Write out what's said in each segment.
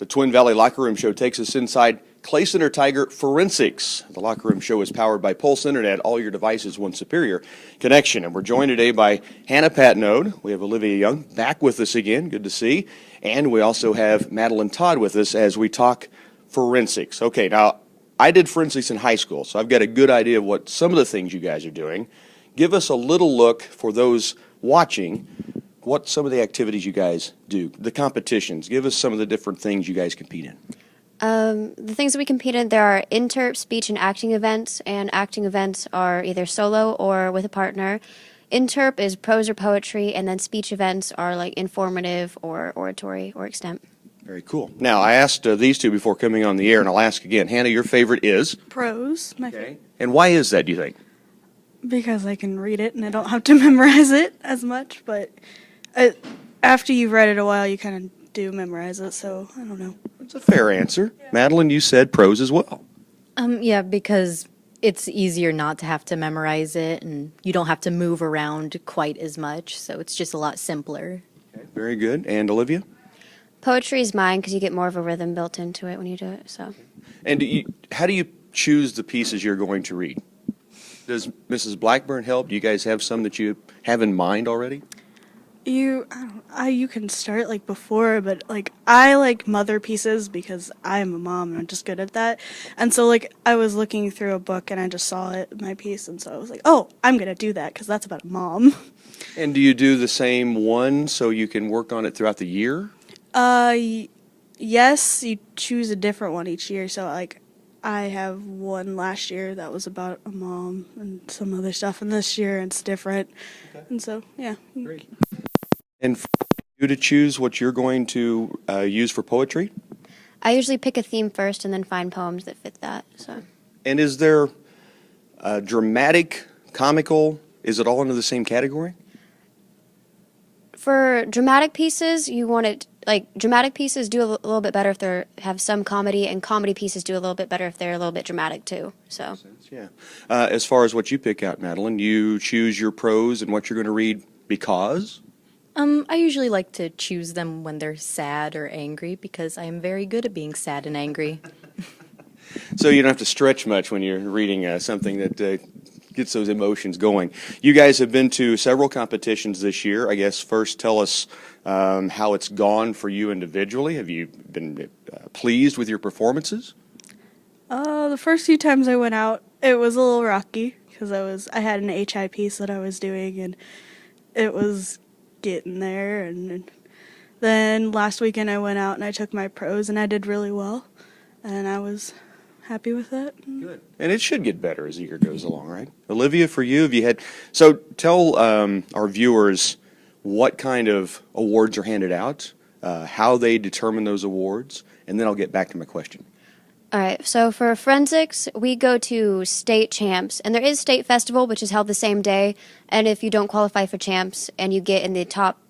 The Twin Valley Locker Room Show takes us inside Clay Center Tiger Forensics. The Locker Room Show is powered by Pulse Internet, all your devices, one superior connection. And we're joined today by Hannah Patnode. We have Olivia Young back with us again. Good to see. And we also have Madeline Todd with us as we talk forensics. Okay, now, I did forensics in high school, so I've got a good idea of what some of the things you guys are doing. Give us a little look for those watching, what some of the activities you guys do, the competitions. Give us some of the different things you guys compete in. The things that we compete in, there are interp, speech, and acting events, and acting events are either solo or with a partner. Interp is prose or poetry, and then speech events are like informative or oratory or extemp. Very cool. Now, I asked these two before coming on the air, and I'll ask again. Hannah, your favorite is? Prose, my favorite. And why is that, do you think? Because I can read it and I don't have to memorize it as much, but after you've read it a while, you kind of do memorize it, so I don't know. That's a fair answer. Yeah. Madeline, you said prose as well. Yeah, because it's easier not to have to memorize it, and you don't have to move around quite as much, so it's just a lot simpler. Okay, very good. And Olivia? Poetry is mine because you get more of a rhythm built into it when you do it. So. And how do you choose the pieces you're going to read? Does Mrs. Blackburn help? Do you guys have some that you have in mind already? You can start like before, but like I like mother pieces because I'm a mom and I'm just good at that. And so like I was looking through a book and I just saw it, my piece, and so I was like, oh, I'm gonna do that because that's about a mom. And do you do the same one so you can work on it throughout the year? Yes, you choose a different one each year. So like I have one last year that was about a mom and some other stuff, and this year it's different. Okay. And so yeah. Great. And for you to choose what you're going to use for poetry? I usually pick a theme first and then find poems that fit that. So. And is there dramatic, comical? Is it all under the same category? For dramatic pieces, you want it like dramatic pieces do a little bit better if they have some comedy, and comedy pieces do a little bit better if they're a little bit dramatic too. So. Yeah. As far as what you pick out, Madeline, you choose your prose and what you're going to read because? I usually like to choose them when they're sad or angry because I am very good at being sad and angry. So you don't have to stretch much when you're reading something that gets those emotions going. You guys have been to several competitions this year. I guess first tell us how it's gone for you individually. Have you been pleased with your performances? The first few times I went out, it was a little rocky because I had an HI piece that I was doing, and it was getting there. And then last weekend I went out and I took my prose and I did really well, and I was happy with that. Good. And it should get better as the year goes along, right? Olivia, for you, have you had, so tell our viewers what kind of awards are handed out, how they determine those awards, and then I'll get back to my question. All right, so for forensics, we go to state champs, and there is state festival, which is held the same day, and if you don't qualify for champs and you get in the top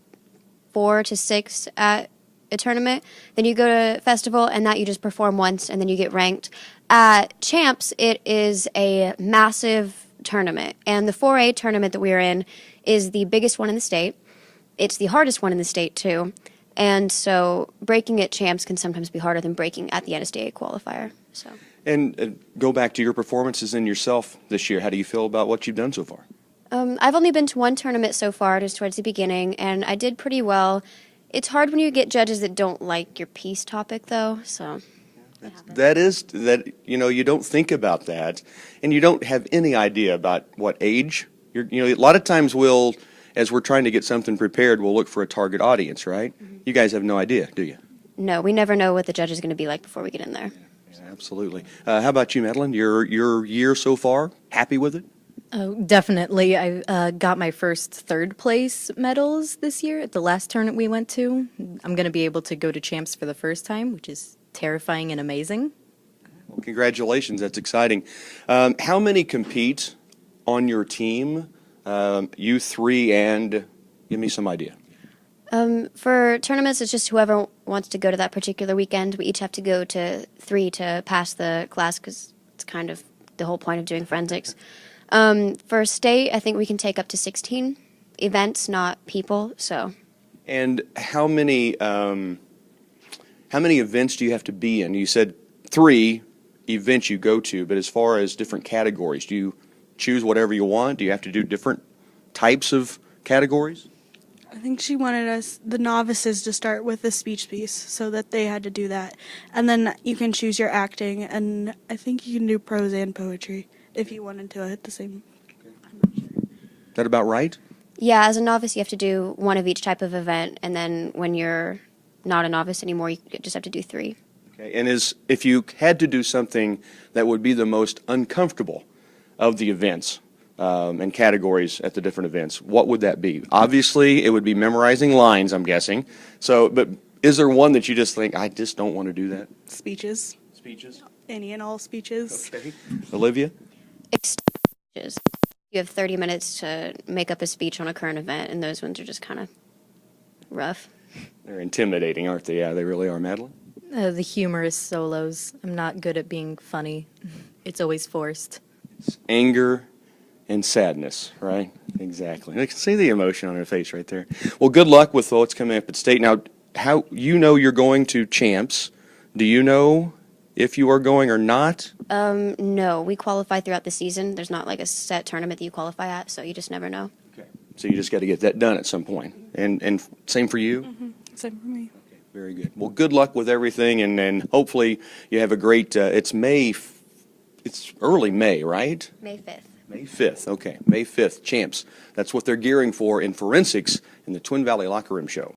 4 to 6 at a tournament, then you go to festival, and that you just perform once, and then you get ranked. At champs, it is a massive tournament, and the 4A tournament that we are in is the biggest one in the state. It's the hardest one in the state, too. And so breaking at champs can sometimes be harder than breaking at the NSDA qualifier. So. And go back to your performances and yourself this year. How do you feel about what you've done so far? I've only been to one tournament so far, just towards the beginning, and I did pretty well. It's hard when you get judges that don't like your piece topic, though. So. You don't think about that, and you don't have any idea about what age. A lot of times as we're trying to get something prepared, we'll look for a target audience, right? Mm-hmm. You guys have no idea, do you? No, we never know what the judge is going to be like before we get in there. Yeah, absolutely. How about you, Madeline? Your year so far, happy with it? Oh, definitely. I got my first third place medals this year at the last tournament we went to. I'm going to be able to go to champs for the first time, which is terrifying and amazing. Well, congratulations. That's exciting. How many compete on your team? You three, and give me some idea. For tournaments, it's just whoever wants to go to that particular weekend. We each have to go to 3 to pass the class because it's kind of the whole point of doing forensics. For state, I think we can take up to 16 events, not people. So. And how many how many events do you have to be in? You said 3 events you go to, but as far as different categories, do you choose whatever you want? Do you have to do different types of categories? I think she wanted us, the novices, to start with the speech piece so that they had to do that. And then you can choose your acting, and I think you can do prose and poetry if you wanted to at the same. I'm not sure. Is that about right? Yeah, as a novice, you have to do one of each type of event, and then when you're not a novice anymore, you just have to do 3. Okay. And if you had to do something that would be the most uncomfortable of the events and categories at the different events, what would that be? Obviously, it would be memorizing lines, I'm guessing. So, but is there one that you just think, I just don't want to do that? Speeches. Speeches. Any and all speeches. Okay. Olivia? Speeches. You have 30 minutes to make up a speech on a current event, and those ones are just kind of rough. They're intimidating, aren't they? Yeah, they really are, Madeline. The humorous solos. I'm not good at being funny. It's always forced. It's anger and sadness, right? Exactly. I can see the emotion on her face right there. Well, good luck with what's coming up at state. Now, how you know you're going to Champs? Do you know if you are going or not? No, we qualify throughout the season. There's not like a set tournament that you qualify at, so you just never know. Okay. So you just got to get that done at some point. And same for you? Same for me. Okay, very good. Well, good luck with everything, and hopefully you have a great, it's early May, right? May 5th. May 5th, okay. May 5th, Champs. That's what they're gearing for in forensics in the Twin Valley Locker Room Show.